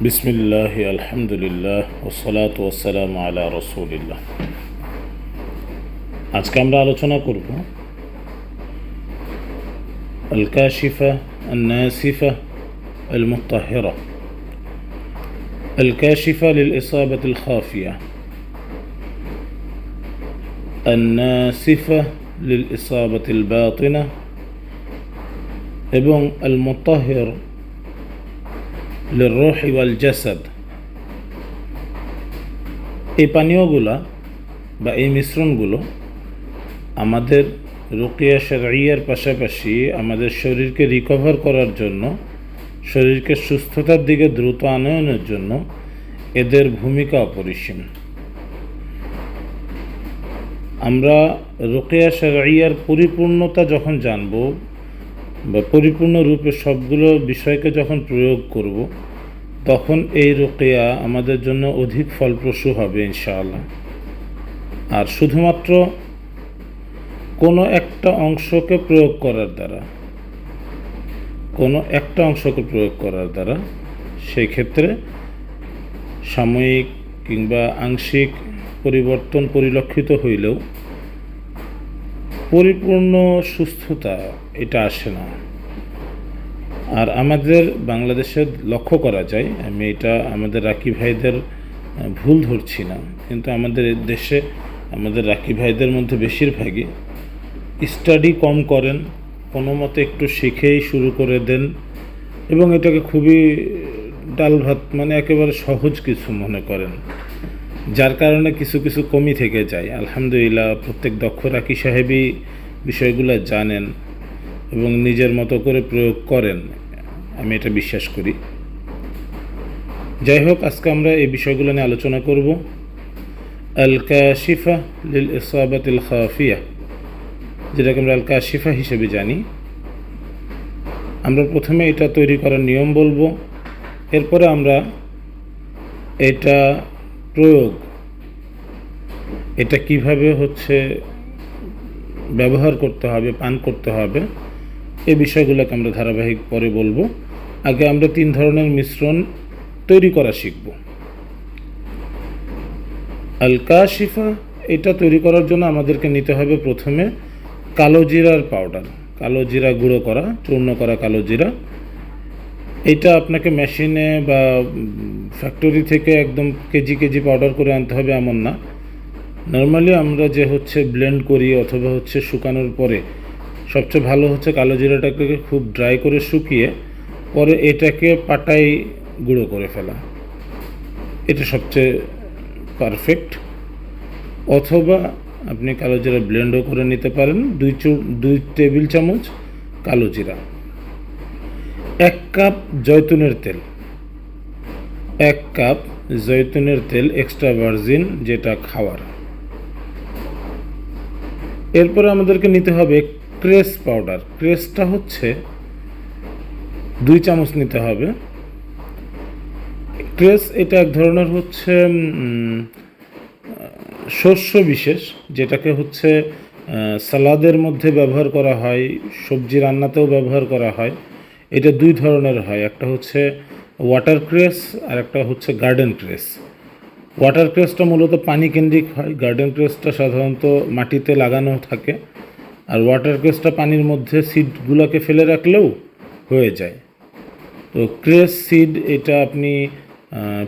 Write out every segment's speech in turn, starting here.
বিসমিল্লাহ আলহামদুলিল্লাহ ওসসালাতু ওয়াসসালামু আলা রাসূলিল্লাহ। আজকে আমরা আলোচনা করব আল কাশিফা আন নাসিফা আল মুত্তাহিরা। আল কাশিফা লিল ইসাবাতি আল খাফিয়া, আন নাসিফা লিল ইসাবাতি আল বাতিনা এবং আল মুত্তাহির লিররূহ ওয়াল জাসাদ। এই পানীয়গুলা বা এই মিশ্রণগুলো আমাদের রুকিয়া শারঈয়ার পাশাপাশি আমাদের শরীরকে রিকভার করার জন্য, শরীরকে সুস্থতার দিকে দ্রুত আনয়নের জন্য এদের ভূমিকা অপরিসীম। আমরা রুকিয়া শারঈয়ার পরিপূর্ণতা যখন জানব বা পরিপূর্ণ রূপে সবগুলো বিষয়কে যখন প্রয়োগ করব, তখন এই রুকিয়া আমাদের জন্য অধিক ফলপ্রসূ হবে ইনশাআল্লাহ। আর শুধুমাত্র কোনো একটা অংশকে প্রয়োগ করার দ্বারা সেই ক্ষেত্রে সাময়িক কিংবা আংশিক পরিবর্তন পরিলক্ষিত হইলেও পরিপূর্ণ সুস্থতা এটা আসে না। আর আমাদের বাংলাদেশে লক্ষ্য করা যায়, আমি এটা আমাদের রাকি ভাইদের ভুল ধরছি না, কিন্তু আমাদের দেশে আমাদের রাকি ভাইদের মধ্যে বেশিরভাগই স্টাডি কম করেন, কোনো মতে একটু শিখেই শুরু করে দেন এবং এটাকে খুবই ডাল ভাত মানে একেবারে সহজ কিছু মনে করেন, যার কারণে কিছু কিছু কমই থেকে যায়। আলহামদুলিল্লাহ, প্রত্যেক দক্ষ রাকি সাহেবই বিষয়গুলো জানেন এবং নিজের মতো করে প্রয়োগ করেন, আমি এটা বিশ্বাস করি। যাই হোক, আজকে আমরা এই বিষয়গুলো নিয়ে আলোচনা করব। আল কাশিফা লিল ইসাবাতি আল খাফিয়া, যেটাকে আমরা আল কাশিফা হিসেবে জানি। আমরা প্রথমে এটা তৈরি করার নিয়ম বলবো, এরপরে আমরা এটা প্রয়োগ, এটা কিভাবে ব্যবহার করতে হবে, পান করতে হবে, এই বিষয়গুলোকে আমরা ধারাবাহিক পরে বলবো। আগে আমরা 3 ধরনের মিশ্রণ তৈরি করা শিখব। আল কাশিফা এটা তৈরি করার জন্য আমাদেরকে নিতে হবে প্রথমে কালো জিরার পাউডার, কালো জিরা গুঁড়ো করা, চূর্ণ করা কালো জিরা। এটা আপনাকে মেশিনে বা ফ্যাক্টরি থেকে একদম কেজি কেজি পাউডার করে আনতে হবে এমন না। নর্মালি আমরা যে ব্লেন্ড করি অথবা শুকানোর পরে সবচেয়ে ভালো কালো জিরাটাকে খুব ড্রাই করে শুকিয়ে পরে এটাকে পাটায় গুঁড়ো করে ফেলা, এটা সবচেয়ে পারফেক্ট। অথবা আপনি কালো জিরা ব্লেন্ডও করে নিতে পারেন। 2 টেবিল চামচ কালো জিরা, 1 কাপ জয়তুনের তেল, 1 কাপ জয়তুনের তেল এক্সট্রা ভার্জিন, যেটা খাওয়ার। এরপরে আমাদেরকে নিতে হবে ক্রেস পাউডার। ক্রেসটা 2 চামচ নিতে হবে। ক্রেস এটা এক ধরনের শস্য বিশেষ, যেটাকে সালাদের মধ্যে ব্যবহার করা হয়, সবজি রান্নাতেও ব্যবহার করা হয়। এটা 2 ধরনের হয়, একটা ওয়াটার ক্রেস আর একটা গার্ডেন ক্রেস। ওয়াটার ক্রেসটা মূলত পানি কেন্দ্রিক হয়, গার্ডেন ক্রেসটা সাধারণত মাটিতে লাগানো থাকে, আর ওয়াটার ক্রেসটা পানির মধ্যে সিডগুলোকে ফেলে রাখলেও হয়ে যায়। তো ক্রেস সিড এটা আপনি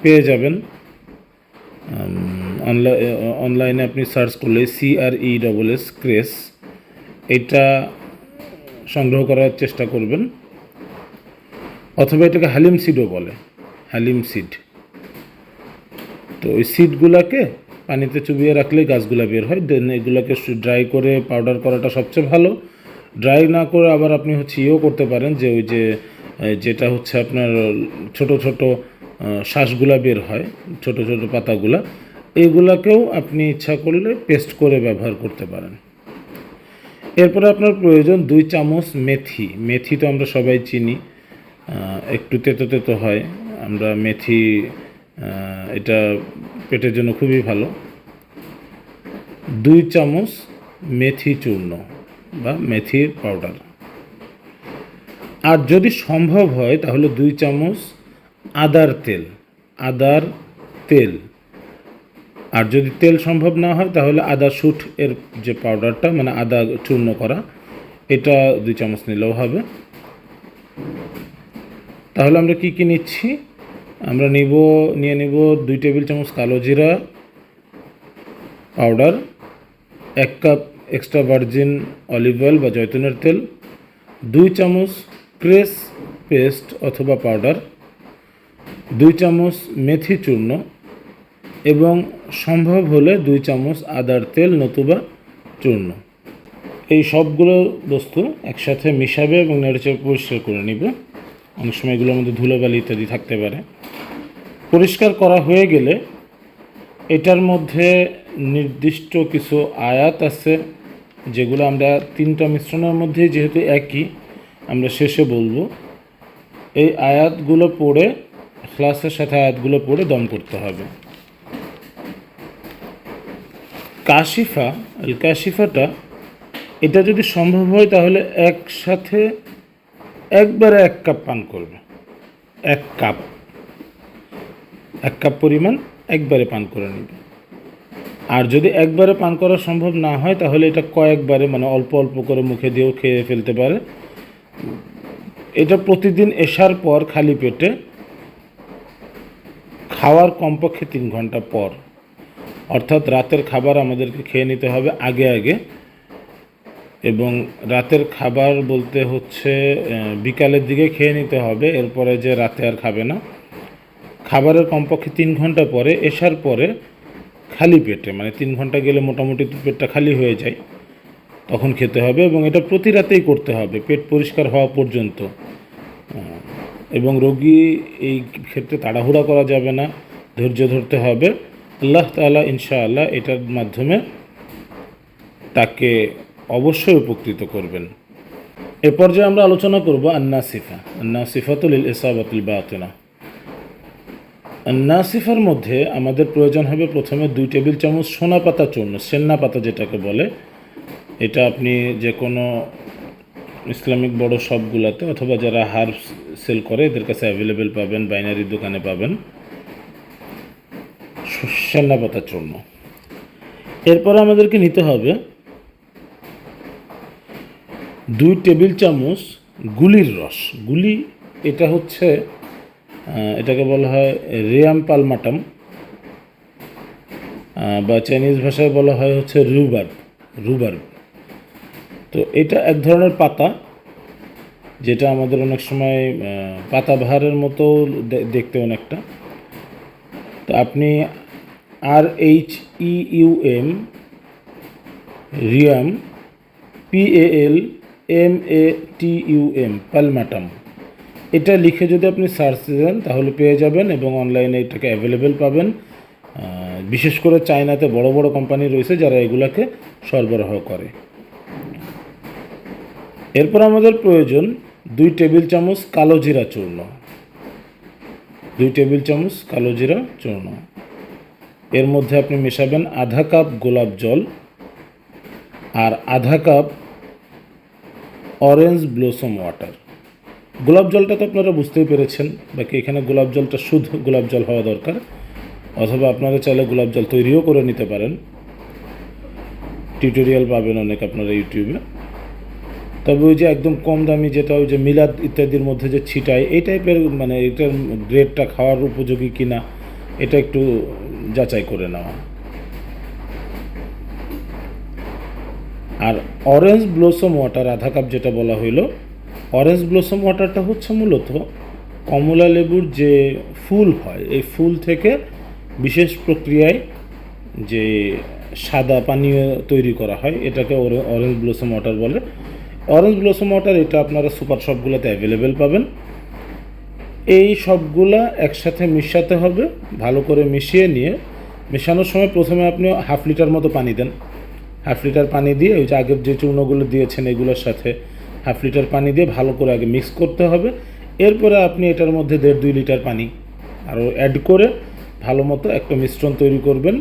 পেয়ে যাবেন অনলাইনে, আপনি সার্চ করলে CRESS ক্রেস, এটা সংগ্রহ করার চেষ্টা করবেন। অথবা এটাকে হালিম সিডও বলে, হালিম সিড। তো ওই সিডগুলোকে পানিতে চুবিয়ে রাখলে গাছগুলা বের হয়। দেন এগুলোকে ড্রাই করে পাউডার করাটা সবচেয়ে ভালো। ড্রাই না করে আবার আপনি ইয়েও করতে পারেন, যেটা আপনার ছোট ছোট শ্বাসগুলা বের হয়, ছোট ছোট পাতাগুলা, এইগুলাকেও আপনি ইচ্ছা করলে পেস্ট করে ব্যবহার করতে পারেন। এরপরে আপনার প্রয়োজন 2 চামচ মেথি। মেথি তো আমরা সবাই চিনি, একটু তেতো তেতো হয়। আমরা মেথি, এটা পেটের জন্য খুবই ভালো। 2 চামচ মেথি চূর্ণ বা মেথির পাউডার। আর যদি সম্ভব হয় তাহলে 2 চামচ আদার তেল, আদার তেল। আর যদি তেল সম্ভব না হয় তাহলে আদা শুট এর যে পাউডারটা, মানে আদা চূর্ণ করা, এটা 2 চামচ নিলেও হবে। তাহলে আমরা কি কি নিচ্ছি? আমরা নিয়ে নিব 2 টেবিল চামচ কালো জিরা powder, 1 cup extra virgin olive oil বা জয়তুনের তেল, 2 চামচ ক্রেস পেস্ট অথবা পাউডার, 2 চামচ মেথি চূর্ণ এবং সম্ভব হলে 2 চামচ আদার তেল নতুবা চূর্ণ। এই সবগুলো বস্তু একসাথে মিশাবে এবং নেড়েচেড়ে পরিষ্কার করে নিবে। অনেক সময় এগুলোর মধ্যে ধুলোবালি ইত্যাদি থাকতে পারে। পরিষ্কার করা হয়ে গেলে এটার মধ্যে নির্দিষ্ট কিছু আয়াত আছে, যেগুলো আমরা 3টা মিশ্রণের মধ্যে যেহেতু একই, আমরা শেষে বলবো। এই আয়াতগুলো পড়ে, ইখলাসের সাথে আয়াতগুলো পড়ে দম করতে হবে। কাশিফা, আল কাশিফাটা, এটা যদি সম্ভব হয় তাহলে একসাথে একবারে 1 কাপ পান করবে। 1 কাপ পরিমাণ একবারে পান করে নেবে। আর যদি একবারে পান করা সম্ভব না হয় তাহলে এটা কয়েকবারে, মানে অল্প অল্প করে মুখে দিয়েও খেয়ে ফেলতে পারে। এটা প্রতিদিন এশার পর খালি পেটে, খাওয়ার কমপক্ষে 3 ঘন্টা পর, অর্থাৎ রাতের খাবার আমাদেরকে খেয়ে নিতে হবে আগে। এবং রাতের খাবার বলতে হচ্ছে বিকালের দিকে খেয়ে নিতে হবে, এরপরে যে রাতে আর খাবে না। খাবারের কমপক্ষে 3 ঘন্টা পরে, এশার পরে খালি পেটে, মানে 3 ঘন্টা গেলে মোটামুটি পেটটা খালি হয়ে যায়, তখন খেতে হবে। এবং এটা প্রতি রাতেই করতে হবে, পেট পরিষ্কার হওয়া পর্যন্ত। এবং রোগী এই ক্ষেত্রে তাড়াহুড়া করা যাবে না, ধৈর্য ধরতে হবে। আল্লাহ তাআলা ইনশাআল্লাহ এটার মাধ্যমে তাকে অবশ্যই উপকৃত করবেন। এ পর্যায়ে আমরা আলোচনা করব আন্নাসিফাতুল ইসাবাতুল বাতিনা। আন্নাসিফার মধ্যে আমাদের প্রয়োজন হবে প্রথমে 2 টেবিল চামচ সোনা পাতা চূর্ণ, সেন্না পাতা যেটাকে বলে। এটা আপনি যে কোনো ইসলামিক বড় শপগুলোতে অথবা যারা হার্বস সেল করে এদের কাছে অ্যাভেলেবেল পাবেন, বাইনারির দোকানে পাবেন সেন্না পাতা চূর্ণ। এরপর আমাদেরকে নিতে হবে 2 টেবিল চামচ গুলির রস। গুলি এটা হচ্ছে, এটাকে বলা হয় রিয়াম পালমাটাম, বা চাইনিজ ভাষায় বলা হয় হচ্ছে রুবার্ব। তো এটা এক ধরনের পাতা, যেটা আমাদের অনেক সময় পাতাবাহারের মতো দেখতে অনেকটা। তো আপনি RHEUM রিয়াম, PALMATUM পালমাটাম, এটা লিখে যদি আপনি সার্চ দেন তাহলে পেয়ে যাবেন এবং অনলাইনে এটাকে অ্যাভেলেবেল পাবেন। বিশেষ করে চায়নাতে বড় বড় কোম্পানি রয়েছে যারা এগুলাকে সরবরাহ করে। এরপর আমাদের প্রয়োজন 2 টেবিল চামচ কালো জিরা চূর্ণ। 2 টেবিল চামচ কালো জিরা চূর্ণ। এর মধ্যে আপনি মেশাবেন আধা কাপ গোলাপ জল আর আধা কাপ অরেঞ্জ ব্লসম ওয়াটার। গোলাপ জলটা তো আপনারা বুঝতেই পেরেছেন, বাকি এখানে গোলাপ জলটা শুদ্ধ গোলাপ জল হওয়া দরকার, অথবা আপনারা চাইলে গোলাপ জল তৈরিও করে নিতে পারেন। টিউটোরিয়াল পাবেন অনেক আপনারা ইউটিউবে। তবে ওই যে একদম কম দামি যেটা ওই যে মিলাদ ইত্যাদির মধ্যে যে ছিটায়, এই টাইপের, মানে এটার গ্রেডটা খাওয়ার উপযোগী কিনা এটা একটু যাচাই করে নেওয়া। আর অরেঞ্জ ব্লসম ওয়াটার আধা কাপ যেটা বলা হইল, অরেঞ্জ ব্লসম ওয়াটারটা হচ্ছে মূলত কমলা লেবুর যে ফুল হয়, এই ফুল থেকে বিশেষ প্রক্রিয়ায় যে সাদা পানীয় তৈরি করা হয়, এটাকে অরেঞ্জ ব্লসম ওয়াটার বলে। অরেঞ্জ ব্লসম ওয়াটার এটা আপনারা সুপার শপগুলোতে অ্যাভেলেবেল পাবেন। এই সবগুলা একসাথে মিশাতে হবে, ভালো করে মিশিয়ে নিয়ে, মেশানোর সময় প্রথমে আপনি 1/2 লিটার মতো পানি দেন। 1/2 লিটার পানি দিয়ে ওই যে আগের যে চূর্ণগুলো দিয়েছেন এগুলোর সাথে 1/2 লিটার পানি দিয়ে ভালো করে আগে মিক্স করতে হবে। এরপরে আপনি এটার মধ্যে 1.5-2 লিটার পানি আরও অ্যাড করে ভালো মতো একটা মিশ্রণ তৈরি করবেন,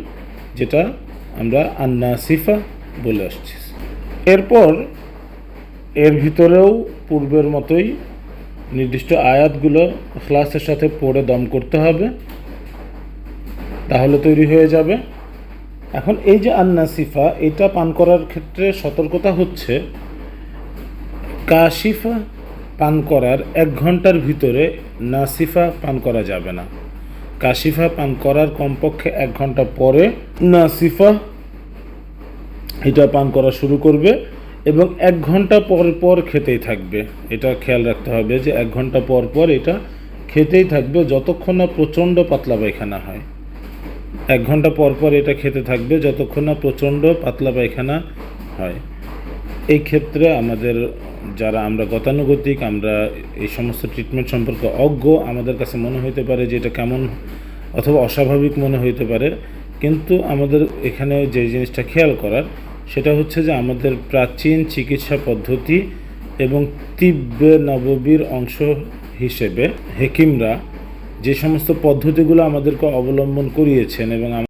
যেটা আমরা আন্নাসিফা বলে আসছি। এরপর এর ভিতরেও পূর্বের মতোই নির্দিষ্ট আয়াতগুলো ইখলাসের সাথে পড়ে দম করতে হবে, তাহলে তৈরি হয়ে যাবে। এখন এই যে আন-নাসিফা, এটা পান করার ক্ষেত্রে সতর্কতা হচ্ছে কাশিফা পান করার 1 ঘন্টার ভিতরে নাসিফা পান করা যাবে না। কাশিফা পান করার কমপক্ষে 1 ঘন্টা পরে নাসিফা এটা পান করা শুরু করবে এবং 1 ঘন্টা পর পর খেতেই থাকবে। এটা খেয়াল রাখতে হবে যে 1 ঘন্টা পর পর এটা খেতেই থাকবে যতক্ষণ না প্রচণ্ড পাতলা পায়খানা হয়। 1 ঘন্টা পর পর এটা খেতে থাকবে যতক্ষণ না প্রচণ্ড পাতলা পায়খানা হয়। এই ক্ষেত্রে আমাদের যারা আমরা গতানুগতিক, আমরা এই সমস্ত ট্রিটমেন্ট সম্পর্কে অজ্ঞ, আমাদের কাছে মনে হতে পারে যে এটা কেমন অথবা অস্বাভাবিক মনে হতে পারে, কিন্তু আমাদের এখানে যে জিনিসটা খেয়াল করার সেটা হচ্ছে যে আমাদের প্রাচীন চিকিৎসা পদ্ধতি এবং তিব্বে নববীর অংশ হিসেবে হেকিমরা যে সমস্ত পদ্ধতিগুলো আমাদেরকে অবলম্বন করিয়েছেন এবং